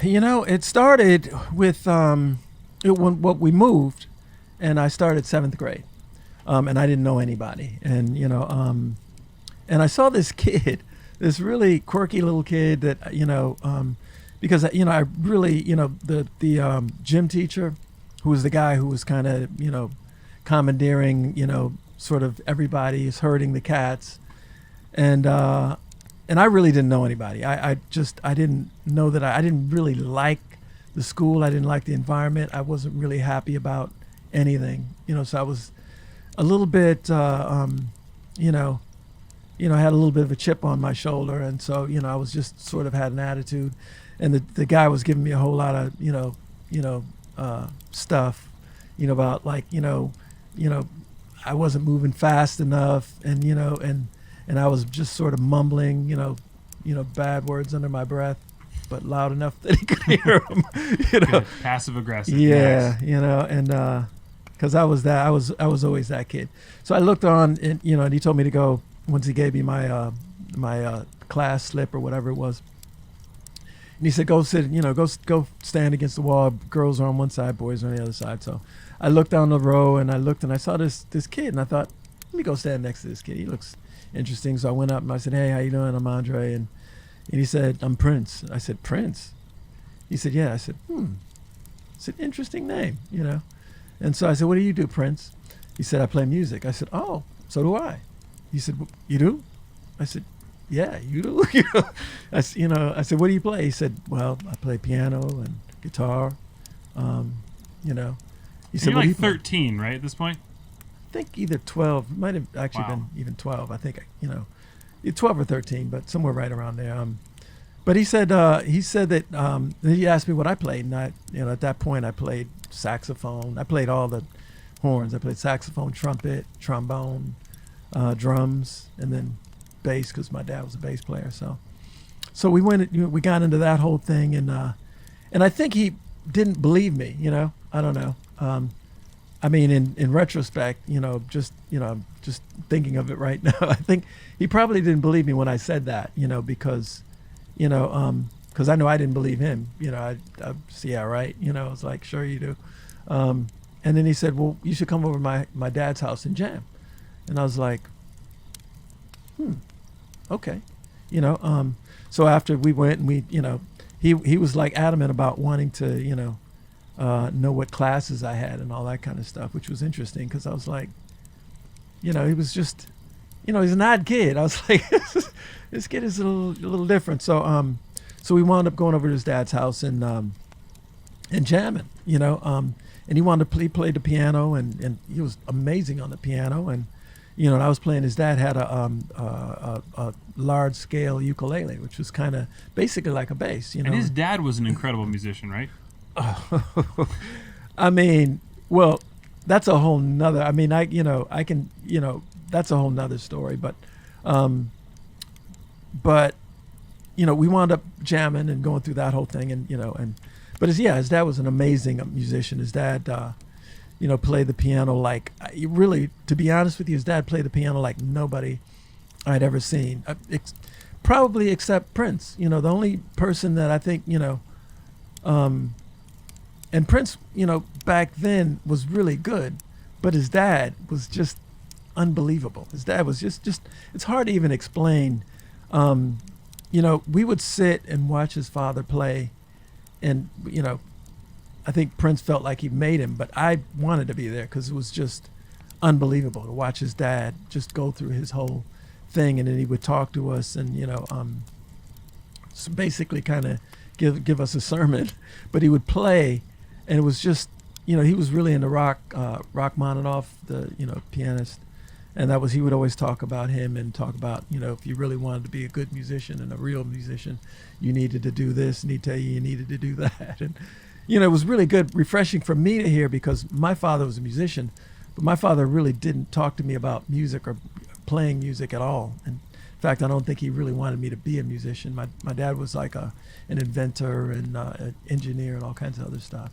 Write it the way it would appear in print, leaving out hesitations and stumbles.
It started with when we moved, and I started seventh grade, and I didn't know anybody, and I saw this kid, this really quirky little kid that because I really the gym teacher, who was the guy who was kind of commandeering sort of everybody is herding the cats, and I really didn't know anybody. I didn't know that I didn't really like the school. I didn't like the environment. I wasn't really happy about anything. So I was a little bit I had a little bit of a chip on my shoulder, and so I was just sort of had an attitude, and the guy was giving me a whole lot of stuff, about like I wasn't moving fast enough, and I was just sort of mumbling, bad words under my breath, but loud enough that he could hear them. Good. Passive aggressive. Yeah, Nice. and because I was always that kid. So I looked on, and and he told me to go once he gave me my class slip or whatever it was. And he said, "Go sit, go stand against the wall. Girls are on one side, boys are on the other side." So I looked down the row, and I looked, and I saw this kid, and I thought, let me go stand next to this kid. He looks interesting. So I went up and I said, "Hey, how you doing? I'm Andre." And he said, "I'm Prince." I said, "Prince?" He said, "Yeah." I said, It's an interesting name, And so I said, "What do you do, Prince?" He said, "I play music." I said, "Oh, so do I." He said, "You do?" I said, "Yeah, you do." I said, "What do you play?" He said, "Well, I play piano and guitar." He said, You're "What do you like play?" 13, right, at this point? I think either 12, might have actually Wow. been even 12. I think, 12 or 13, but somewhere right around there. But he said that he asked me what I played, and at that point I played saxophone. I played all the horns. I played saxophone, trumpet, trombone, drums, and then bass because my dad was a bass player. So we we got into that whole thing, and I think he didn't believe me. I don't know. I mean, in retrospect, just thinking of it right now, I think he probably didn't believe me when I said that, because I know I didn't believe him. I see, yeah, right. I was like, "Sure you do." And then he said, "Well, you should come over to my dad's house and jam." And I was like, okay. So after we went and he was like adamant about wanting to, know what classes I had and all that kind of stuff, which was interesting because I was like, he was just, he's an odd kid. I was like, this kid is a little different. So we wound up going over to his dad's house and jamming, and he wanted to play the piano, and he was amazing on the piano, and and I was playing. His dad had a large scale ukulele, which was kind of basically like a bass, And his dad was an incredible musician, right? I mean, well, that's a whole nother. I mean, that's a whole nother story. But we wound up jamming and going through that whole thing, but his dad was an amazing musician. His dad, played the piano like really, to be honest with you, his dad played the piano like nobody I'd ever seen, probably except Prince. The only person that I think, and Prince, back then was really good, but his dad was just unbelievable. His dad was just it's hard to even explain. We would sit and watch his father play, and, I think Prince felt like he made him, but I wanted to be there because it was just unbelievable to watch his dad just go through his whole thing, and then he would talk to us and, so basically kind of give us a sermon, but he would play, and it was just, he was really into Rachmaninoff, the, pianist, and he would always talk about him and talk about, if you really wanted to be a good musician and a real musician, you needed to do this, and he'd tell you needed to do that. And, it was really good, refreshing for me to hear because my father was a musician, but my father really didn't talk to me about music or playing music at all. And in fact, I don't think he really wanted me to be a musician. My dad was like an inventor and an engineer and all kinds of other stuff.